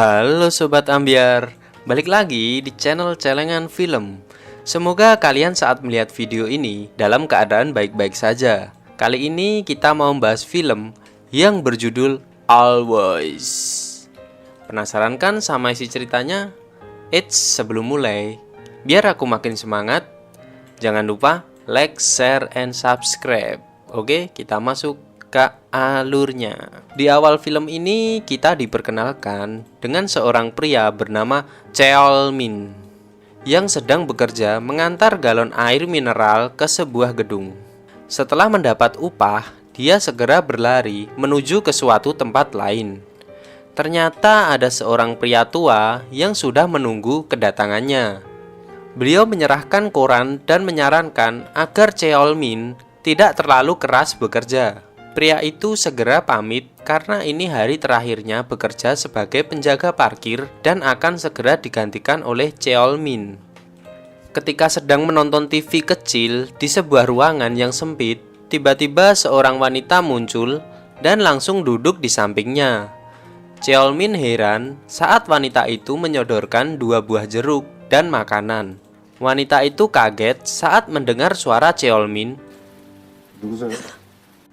Halo Sobat Ambiar, balik lagi di channel Celengan Film. Semoga kalian saat melihat video ini dalam keadaan baik-baik saja. Kali ini kita mau membahas film yang berjudul Always. Penasaran kan sama isi ceritanya? Eits, sebelum mulai, biar aku makin semangat, jangan lupa like, share, and subscribe. Oke, kita masuk ke alurnya. Di awal film ini kita diperkenalkan dengan seorang pria bernama Cheol-min yang sedang bekerja mengantar galon air mineral ke sebuah gedung. Setelah mendapat upah, dia segera berlari menuju ke suatu tempat lain. Ternyata ada seorang pria tua yang sudah menunggu kedatangannya. Beliau menyerahkan koran dan menyarankan agar Cheol-min tidak terlalu keras bekerja. Pria itu segera pamit karena ini hari terakhirnya bekerja sebagai penjaga parkir dan akan segera digantikan oleh Cheol-min. Ketika sedang menonton TV kecil di sebuah ruangan yang sempit, tiba-tiba seorang wanita muncul dan langsung duduk di sampingnya. Cheol-min heran saat wanita itu menyodorkan 2 buah jeruk dan makanan. Wanita itu kaget saat mendengar suara Cheol-min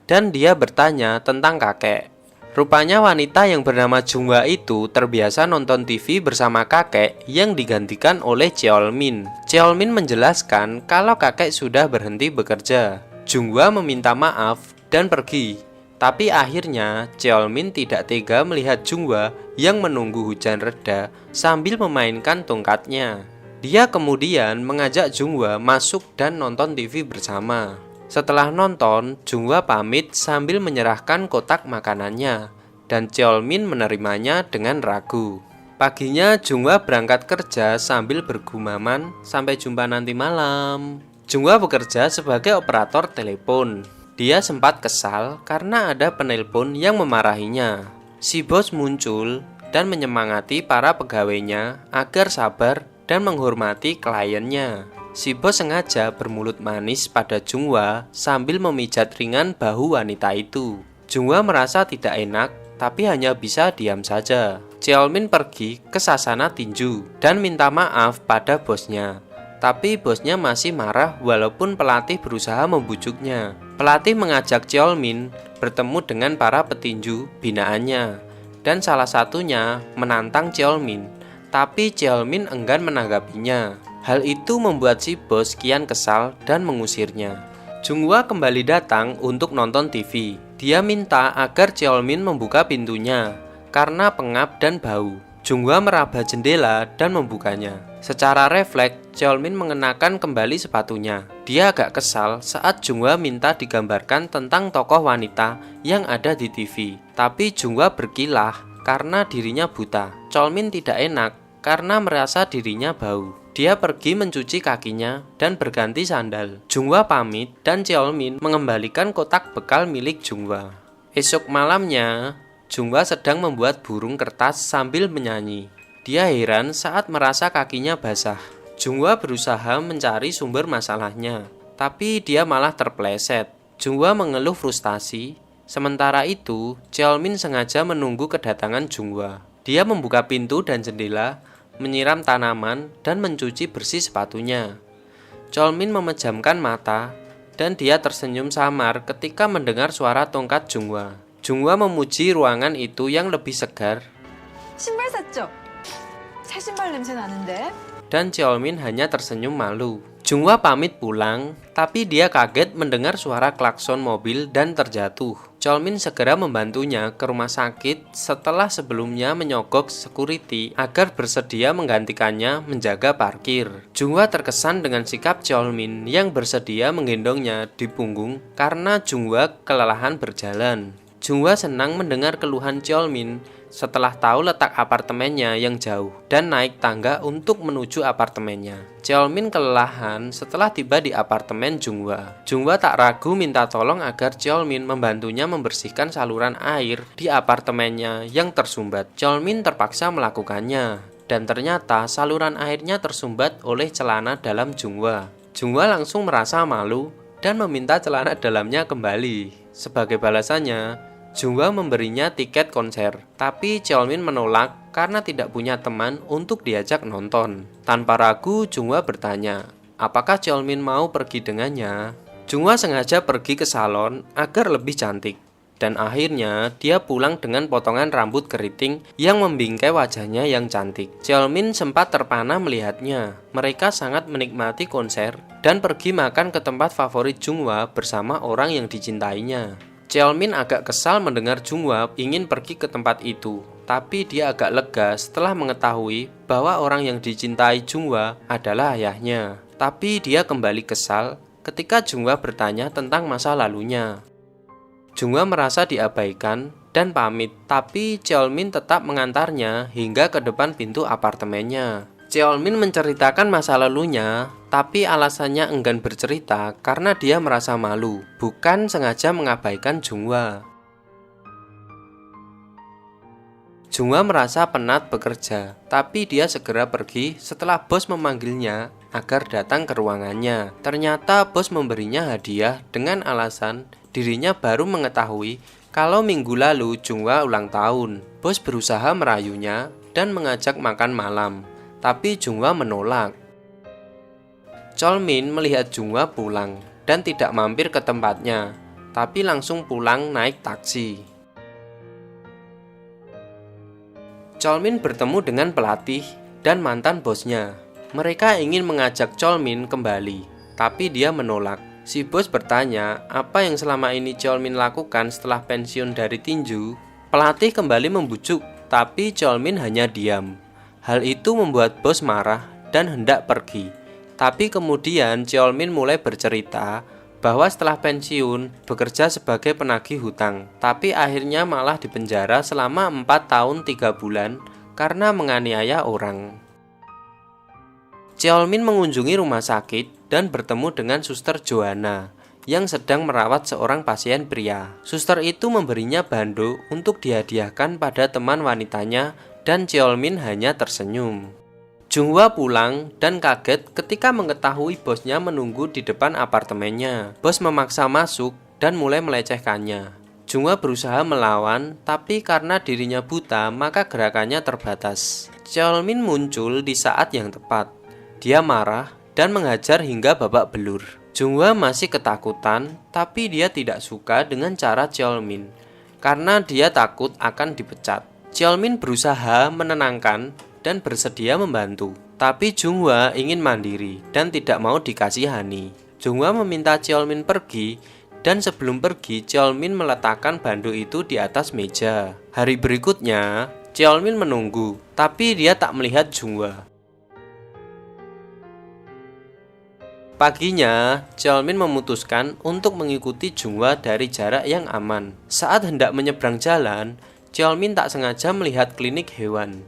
dan dia bertanya tentang kakek. Rupanya wanita yang bernama Jungwa itu terbiasa nonton TV bersama kakek yang digantikan oleh Cheol-min. Cheol-min menjelaskan kalau kakek sudah berhenti bekerja. Jungwa meminta maaf dan pergi. Tapi akhirnya Cheol-min tidak tega melihat Jungwa yang menunggu hujan reda sambil memainkan tongkatnya. Dia kemudian mengajak Jungwa masuk dan nonton TV bersama. Setelah nonton, Jungwa pamit sambil menyerahkan kotak makanannya, dan Cheol-min menerimanya dengan ragu. Paginya Jungwa berangkat kerja sambil bergumaman, sampai jumpa nanti malam. Jungwa bekerja sebagai operator telepon. Dia sempat kesal karena ada penelpon yang memarahinya. Si bos muncul dan menyemangati para pegawainya agar sabar dan menghormati kliennya. Si bos sengaja bermulut manis pada Jungwa sambil memijat ringan bahu wanita itu. Jungwa merasa tidak enak, tapi hanya bisa diam saja. Cheol-min pergi ke sasana tinju dan minta maaf pada bosnya. Tapi bosnya masih marah walaupun pelatih berusaha membujuknya. Pelatih mengajak Cheol-min bertemu dengan para petinju binaannya. Dan salah satunya menantang Cheol-min. Tapi Cheol-min enggan menanggapinya. Hal itu membuat si bos kian kesal dan mengusirnya. Jungwa kembali datang untuk nonton TV. Dia minta agar Cheol-min membuka pintunya karena pengap dan bau. Jungwa meraba jendela dan membukanya. Secara refleks, Cheol-min mengenakan kembali sepatunya. Dia agak kesal saat Jungwa minta digambarkan tentang tokoh wanita yang ada di TV. Tapi Jungwa berkilah karena dirinya buta. Cheol-min tidak enak karena merasa dirinya bau. Dia pergi mencuci kakinya dan berganti sandal. Jungwa pamit dan Cheol-min mengembalikan kotak bekal milik Jungwa. Esok malamnya, Jungwa sedang membuat burung kertas sambil menyanyi. Dia heran saat merasa kakinya basah. Jungwa berusaha mencari sumber masalahnya, tapi dia malah terpleset. Jungwa mengeluh frustasi. Sementara itu, Cheol-min sengaja menunggu kedatangan Jungwa. Dia membuka pintu dan jendela, menyiram tanaman, dan mencuci bersih sepatunya. Cheol-min memejamkan mata, dan dia tersenyum samar ketika mendengar suara tongkat Jungwa. Jungwa memuji ruangan itu yang lebih segar. 신발 샀죠? 새 신발 냄새 나는데? Dan Cheol-min hanya tersenyum malu. Jungwa pamit pulang, tapi dia kaget mendengar suara klakson mobil dan terjatuh. Cheol-min segera membantunya ke rumah sakit setelah sebelumnya menyogok security agar bersedia menggantikannya menjaga parkir. Jungwa terkesan dengan sikap Cheol-min yang bersedia menggendongnya di punggung karena Jungwa kelelahan berjalan. Jungwa senang mendengar keluhan Cheol-min setelah tahu letak apartemennya yang jauh dan naik tangga untuk menuju apartemennya. Cheol-min kelelahan setelah tiba di apartemen Jungwa. Jungwa tak ragu minta tolong agar Cheol-min membantunya membersihkan saluran air di apartemennya yang tersumbat. Cheol-min terpaksa melakukannya dan ternyata saluran airnya tersumbat oleh celana dalam Jungwa. Jungwa langsung merasa malu dan meminta celana dalamnya kembali. Sebagai balasannya, Junghwa memberinya tiket konser, tapi Cheolmin menolak karena tidak punya teman untuk diajak nonton. Tanpa ragu, Junghwa bertanya, apakah Cheolmin mau pergi dengannya? Junghwa sengaja pergi ke salon agar lebih cantik. Dan akhirnya dia pulang dengan potongan rambut keriting yang membingkai wajahnya yang cantik. Cheolmin sempat terpana melihatnya. Mereka sangat menikmati konser dan pergi makan ke tempat favorit Junghwa bersama orang yang dicintainya. Cheolmin agak kesal mendengar Junghwa ingin pergi ke tempat itu. Tapi dia agak lega setelah mengetahui bahwa orang yang dicintai Junghwa adalah ayahnya. Tapi dia kembali kesal ketika Junghwa bertanya tentang masa lalunya. Junghwa merasa diabaikan dan pamit, tapi Cheolmin tetap mengantarnya hingga ke depan pintu apartemennya. Cheolmin menceritakan masa lalunya, tapi alasannya enggan bercerita karena dia merasa malu, bukan sengaja mengabaikan Junghwa. Junghwa merasa penat bekerja, tapi dia segera pergi setelah bos memanggilnya agar datang ke ruangannya. Ternyata bos memberinya hadiah dengan alasan dirinya baru mengetahui kalau minggu lalu Junghwa ulang tahun. Bos berusaha merayunya dan mengajak makan malam, tapi Junghwa menolak. Cheolmin melihat Junghwa pulang dan tidak mampir ke tempatnya, tapi langsung pulang naik taksi. Cheolmin bertemu dengan pelatih dan mantan bosnya. Mereka ingin mengajak Cheolmin kembali, tapi dia menolak. Si bos bertanya apa yang selama ini Cheolmin lakukan setelah pensiun dari tinju. Pelatih kembali membujuk, tapi Cheolmin hanya diam. Hal itu membuat bos marah dan hendak pergi. Tapi kemudian Cheolmin mulai bercerita bahwa setelah pensiun bekerja sebagai penagih hutang, tapi akhirnya malah dipenjara selama 4 tahun 3 bulan karena menganiaya orang. Cheolmin mengunjungi rumah sakit dan bertemu dengan Suster Joanna yang sedang merawat seorang pasien pria. Suster itu memberinya bando untuk dihadiahkan pada teman wanitanya dan Cheolmin hanya tersenyum. Junghwa pulang dan kaget ketika mengetahui bosnya menunggu di depan apartemennya. Bos memaksa masuk dan mulai melecehkannya. Junghwa berusaha melawan, tapi karena dirinya buta maka gerakannya terbatas. Cheolmin muncul di saat yang tepat. Dia marah dan menghajar hingga babak belur. Junghwa masih ketakutan, tapi dia tidak suka dengan cara Cheolmin karena dia takut akan dipecat. Cheolmin berusaha menenangkan dan bersedia membantu, tapi Junghwa ingin mandiri dan tidak mau dikasihani. Junghwa meminta Cheolmin pergi, dan sebelum pergi Cheolmin meletakkan bando itu di atas meja. Hari berikutnya, Cheolmin menunggu, tapi dia tak melihat Junghwa. Paginya, Cheolmin memutuskan untuk mengikuti Junghwa dari jarak yang aman. Saat hendak menyeberang jalan, Cheolmin tak sengaja melihat klinik hewan.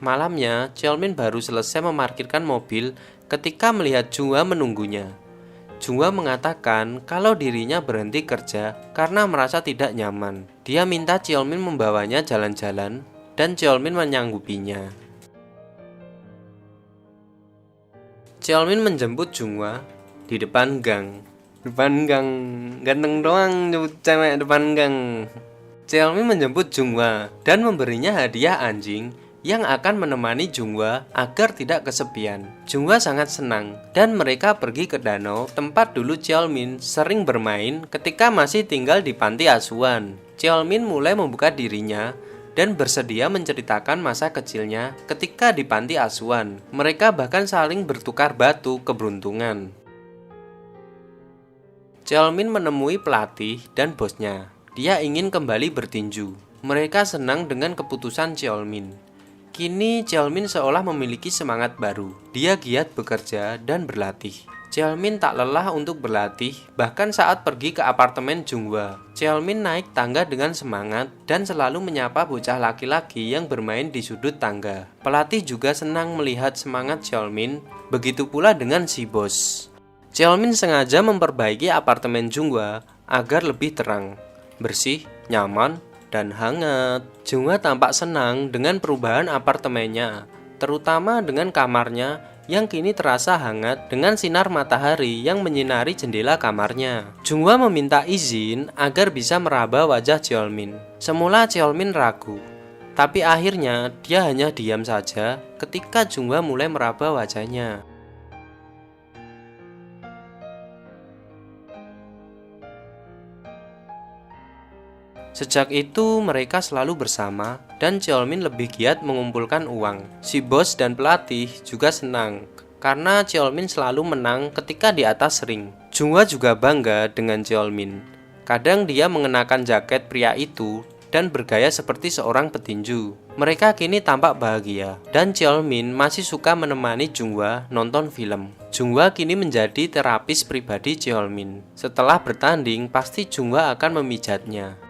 Malamnya, Cheolmin baru selesai memarkirkan mobil ketika melihat Junghwa menunggunya. Junghwa mengatakan kalau dirinya berhenti kerja karena merasa tidak nyaman. Dia minta Cheolmin membawanya jalan-jalan dan Cheolmin menyanggupinya. Cheolmin menjemput Junghwa di depan gang. Depan gang, ganteng doang nyebut cewek depan gang. Cheolmin menjemput Junghwa dan memberinya hadiah anjing yang akan menemani Junghwa agar tidak kesepian. Junghwa sangat senang dan mereka pergi ke danau tempat dulu Cheolmin sering bermain ketika masih tinggal di panti asuhan. Cheolmin mulai membuka dirinya dan bersedia menceritakan masa kecilnya ketika di panti asuhan. Mereka bahkan saling bertukar batu keberuntungan. Cheolmin menemui pelatih dan bosnya. Dia ingin kembali bertinju. Mereka senang dengan keputusan Cheolmin. Kini Cheolmin seolah memiliki semangat baru. Dia giat bekerja dan berlatih. Cheolmin tak lelah untuk berlatih, bahkan saat pergi ke apartemen Junghwa. Cheolmin naik tangga dengan semangat dan selalu menyapa bocah laki-laki yang bermain di sudut tangga. Pelatih juga senang melihat semangat Cheolmin, begitu pula dengan si bos. Cheolmin sengaja memperbaiki apartemen Junghwa agar lebih terang, bersih, nyaman, dan hangat. Junghwa tampak senang dengan perubahan apartemennya, terutama dengan kamarnya yang kini terasa hangat dengan sinar matahari yang menyinari jendela kamarnya. Junghwa meminta izin agar bisa meraba wajah Cheolmin. Semula Cheolmin ragu, tapi akhirnya dia hanya diam saja ketika Junghwa mulai meraba wajahnya. Sejak itu mereka selalu bersama dan Cheolmin lebih giat mengumpulkan uang. Si bos dan pelatih juga senang karena Cheolmin selalu menang ketika di atas ring. Junghwa juga bangga dengan Cheolmin. Kadang dia mengenakan jaket pria itu dan bergaya seperti seorang petinju. Mereka kini tampak bahagia dan Cheolmin masih suka menemani Junghwa nonton film. Junghwa kini menjadi terapis pribadi Cheolmin. Setelah bertanding, pasti Junghwa akan memijatnya.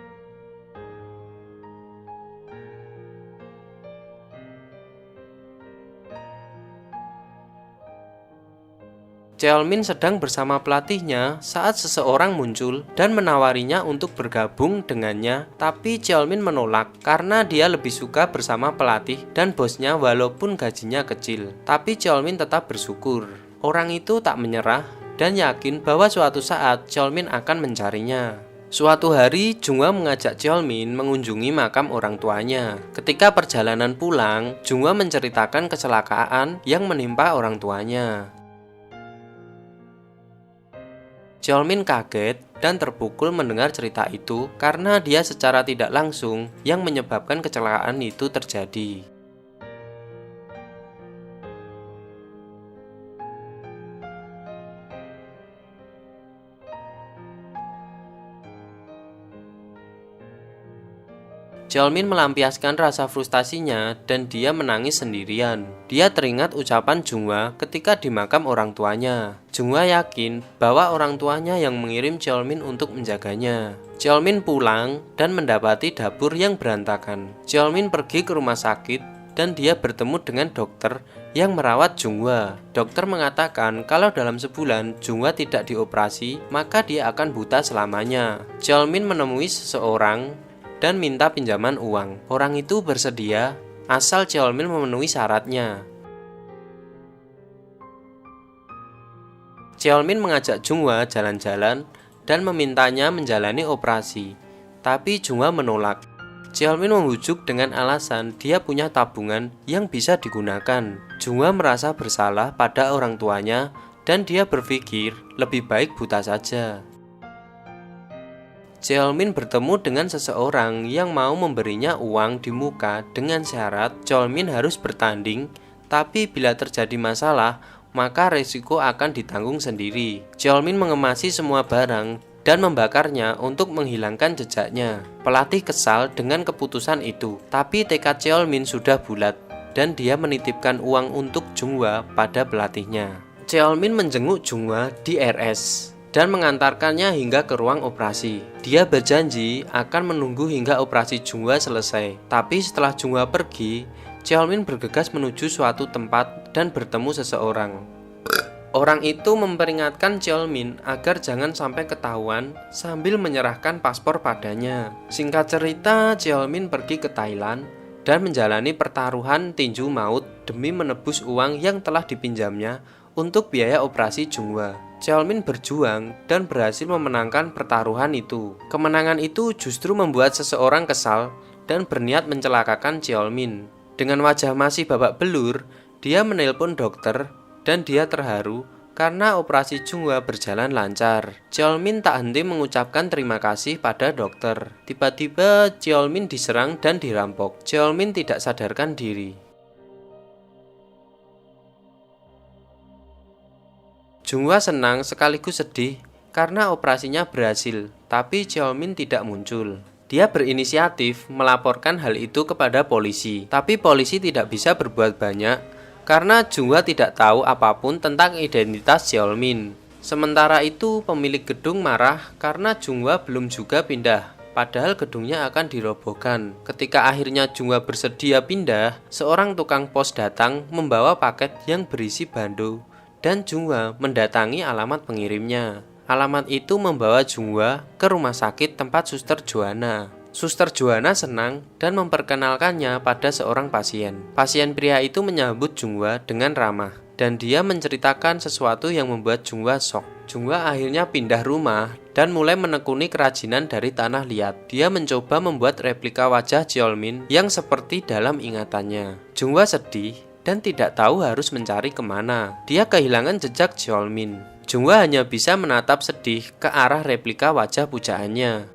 Cheolmin sedang bersama pelatihnya saat seseorang muncul dan menawarinya untuk bergabung dengannya, tapi Cheolmin menolak karena dia lebih suka bersama pelatih dan bosnya walaupun gajinya kecil. Tapi Cheolmin tetap bersyukur. Orang itu tak menyerah dan yakin bahwa suatu saat Cheolmin akan mencarinya. Suatu hari, Junghwa mengajak Cheolmin mengunjungi makam orang tuanya. Ketika perjalanan pulang, Junghwa menceritakan kecelakaan yang menimpa orang tuanya. Cheolmin kaget dan terpukul mendengar cerita itu karena dia secara tidak langsung yang menyebabkan kecelakaan itu terjadi. Cheolmin melampiaskan rasa frustasinya dan dia menangis sendirian. Dia teringat ucapan Junghwa ketika di makam orang tuanya. Junghwa yakin bahwa orang tuanya yang mengirim Cheolmin untuk menjaganya. Cheolmin pulang dan mendapati dapur yang berantakan. Cheolmin pergi ke rumah sakit dan dia bertemu dengan dokter yang merawat Junghwa. Dokter mengatakan kalau dalam sebulan Junghwa tidak dioperasi, maka dia akan buta selamanya. Cheolmin menemui seseorang dan minta pinjaman uang. Orang itu bersedia asal Cheolmin memenuhi syaratnya. Cheolmin mengajak Junghwa jalan-jalan dan memintanya menjalani operasi, tapi Junghwa menolak. Cheolmin membujuk dengan alasan dia punya tabungan yang bisa digunakan. Junghwa merasa bersalah pada orang tuanya dan dia berpikir lebih baik buta saja. Cheolmin bertemu dengan seseorang yang mau memberinya uang di muka dengan syarat Cheolmin harus bertanding, tapi bila terjadi masalah, maka resiko akan ditanggung sendiri. Cheolmin mengemasi semua barang dan membakarnya untuk menghilangkan jejaknya. Pelatih kesal dengan keputusan itu, tapi tekad Cheolmin sudah bulat dan dia menitipkan uang untuk Junghwa pada pelatihnya. Cheolmin menjenguk Junghwa di RS dan mengantarkannya hingga ke ruang operasi. Dia berjanji akan menunggu hingga operasi Junghwa selesai. Tapi setelah Junghwa pergi, Cheolmin bergegas menuju suatu tempat dan bertemu seseorang. Orang itu memperingatkan Cheolmin agar jangan sampai ketahuan sambil menyerahkan paspor padanya. Singkat cerita, Cheolmin pergi ke Thailand dan menjalani pertaruhan tinju maut demi menebus uang yang telah dipinjamnya untuk biaya operasi Junghwa. Cheolmin berjuang dan berhasil memenangkan pertaruhan itu. Kemenangan itu justru membuat seseorang kesal dan berniat mencelakakan Cheolmin. Dengan wajah masih babak belur, dia menelpon dokter dan dia terharu karena operasi Junghwa berjalan lancar. Cheolmin tak henti mengucapkan terima kasih pada dokter. Tiba-tiba Cheolmin diserang dan dirampok. Cheolmin tidak sadarkan diri. Junghwa senang sekaligus sedih karena operasinya berhasil, tapi Cheolmin tidak muncul. Dia berinisiatif melaporkan hal itu kepada polisi, tapi polisi tidak bisa berbuat banyak karena Junghwa tidak tahu apapun tentang identitas Cheolmin. Sementara itu, pemilik gedung marah karena Junghwa belum juga pindah, padahal gedungnya akan dirobohkan. Ketika akhirnya Junghwa bersedia pindah, seorang tukang pos datang membawa paket yang berisi bando dan Junghwa mendatangi alamat pengirimnya. Alamat itu membawa Junghwa ke rumah sakit tempat Suster Joanna. Suster Joanna senang dan memperkenalkannya pada seorang pasien. Pasien pria itu menyambut Junghwa dengan ramah. dan dia menceritakan sesuatu yang membuat Junghwa shock. Junghwa akhirnya pindah rumah dan mulai menekuni kerajinan dari tanah liat. Dia mencoba membuat replika wajah Cheolmin yang seperti dalam ingatannya. Junghwa sedih dan tidak tahu harus mencari kemana. Dia kehilangan jejak Cheolmin. Junghwa hanya bisa menatap sedih ke arah replika wajah pujaannya.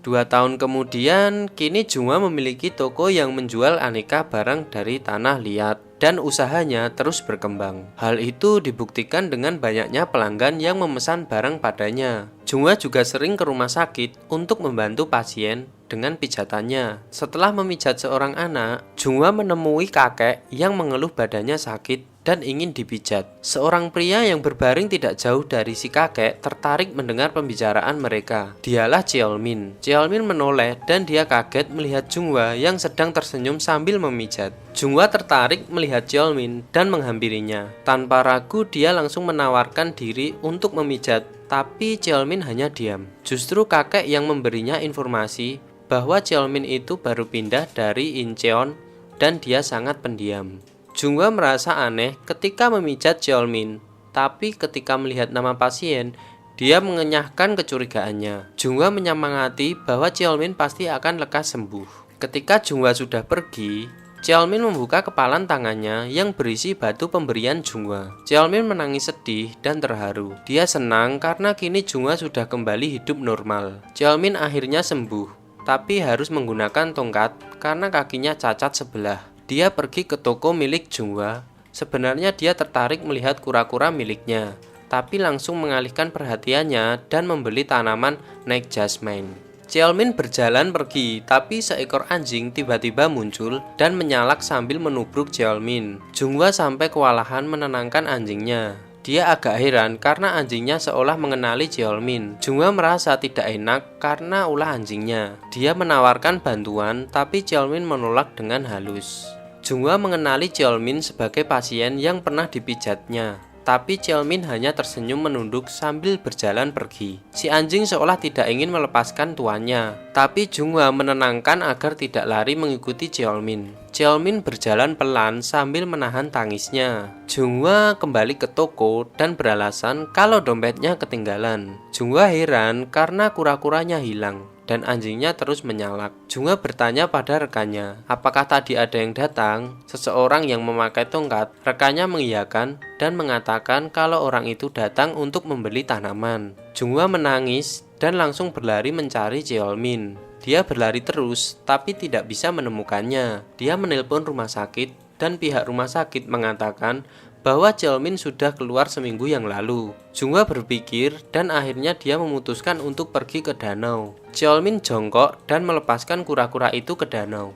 2 tahun kemudian, kini Junghwa memiliki toko yang menjual aneka barang dari tanah liat dan usahanya terus berkembang. Hal itu dibuktikan dengan banyaknya pelanggan yang memesan barang padanya. Junghwa juga sering ke rumah sakit untuk membantu pasien dengan pijatannya. Setelah memijat seorang anak, Junghwa menemui kakek yang mengeluh badannya sakit dan ingin dipijat. Seorang pria yang berbaring tidak jauh dari si kakek tertarik mendengar pembicaraan mereka. Dialah Cheolmin. Cheolmin menoleh dan dia kaget melihat Junghwa yang sedang tersenyum sambil memijat. Junghwa tertarik melihat Cheolmin dan menghampirinya. Tanpa ragu dia langsung menawarkan diri untuk memijat, tapi Cheolmin hanya diam. Justru kakek yang memberinya informasi bahwa Cheolmin itu baru pindah dari Incheon dan dia sangat pendiam. Junghwa merasa aneh ketika memijat Cheolmin, tapi ketika melihat nama pasien, dia mengenyahkan kecurigaannya. Junghwa menyemangati bahwa Cheolmin pasti akan lekas sembuh. Ketika Junghwa sudah pergi, Cheolmin membuka kepalan tangannya yang berisi batu pemberian Junghwa. Cheolmin menangis sedih dan terharu. Dia senang karena kini Junghwa sudah kembali hidup normal. Cheolmin akhirnya sembuh, tapi harus menggunakan tongkat karena kakinya cacat sebelah. Dia pergi ke toko milik Junghwa. Sebenarnya dia tertarik melihat kura-kura miliknya, tapi langsung mengalihkan perhatiannya dan membeli tanaman Night Jasmine. Cheolmin berjalan pergi, tapi seekor anjing tiba-tiba muncul dan menyalak sambil menubruk Cheolmin. Junghwa sampai kewalahan menenangkan anjingnya. Dia agak heran karena anjingnya seolah mengenali Cheolmin. Junghwa merasa tidak enak karena ulah anjingnya. Dia menawarkan bantuan, tapi Cheolmin menolak dengan halus. Junghwa mengenali Cheolmin sebagai pasien yang pernah dipijatnya, tapi Cheolmin hanya tersenyum menunduk sambil berjalan pergi. Si anjing seolah tidak ingin melepaskan tuannya, tapi Junghwa menenangkan agar tidak lari mengikuti Cheolmin. Cheolmin berjalan pelan sambil menahan tangisnya. Junghwa kembali ke toko dan beralasan kalau dompetnya ketinggalan. Junghwa heran karena kura-kuranya hilang dan anjingnya terus menyalak. Junghwa bertanya pada rekannya, apakah tadi ada yang datang? Seseorang yang memakai tongkat. Rekannya mengiyakan dan mengatakan kalau orang itu datang untuk membeli tanaman. Junghwa menangis dan langsung berlari mencari Cheolmin. Dia berlari terus, tapi tidak bisa menemukannya. Dia menelpon rumah sakit dan pihak rumah sakit mengatakan bahwa Cheolmin sudah keluar seminggu yang lalu. Junghwa berpikir dan akhirnya dia memutuskan untuk pergi ke danau. Cheolmin jongkok dan melepaskan kura-kura itu ke danau.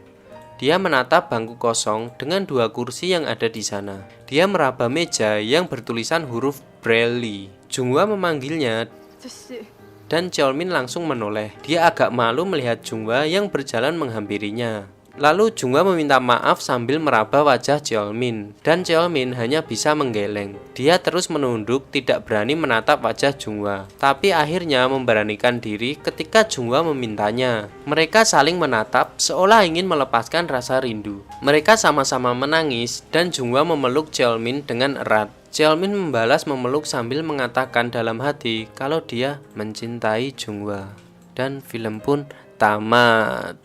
Dia menatap bangku kosong dengan 2 kursi yang ada di sana. Dia meraba meja yang bertulisan huruf Braille. Junghwa memanggilnya dan Cheolmin langsung menoleh. Dia agak malu melihat Junghwa yang berjalan menghampirinya. Lalu Junghwa meminta maaf sambil meraba wajah Cheolmin, dan Cheolmin hanya bisa menggeleng. Dia terus menunduk, tidak berani menatap wajah Junghwa, tapi akhirnya memberanikan diri ketika Junghwa memintanya. Mereka saling menatap seolah ingin melepaskan rasa rindu. Mereka sama-sama menangis dan Junghwa memeluk Cheolmin dengan erat. Cheolmin membalas memeluk sambil mengatakan dalam hati kalau dia mencintai Junghwa. Dan film pun tamat.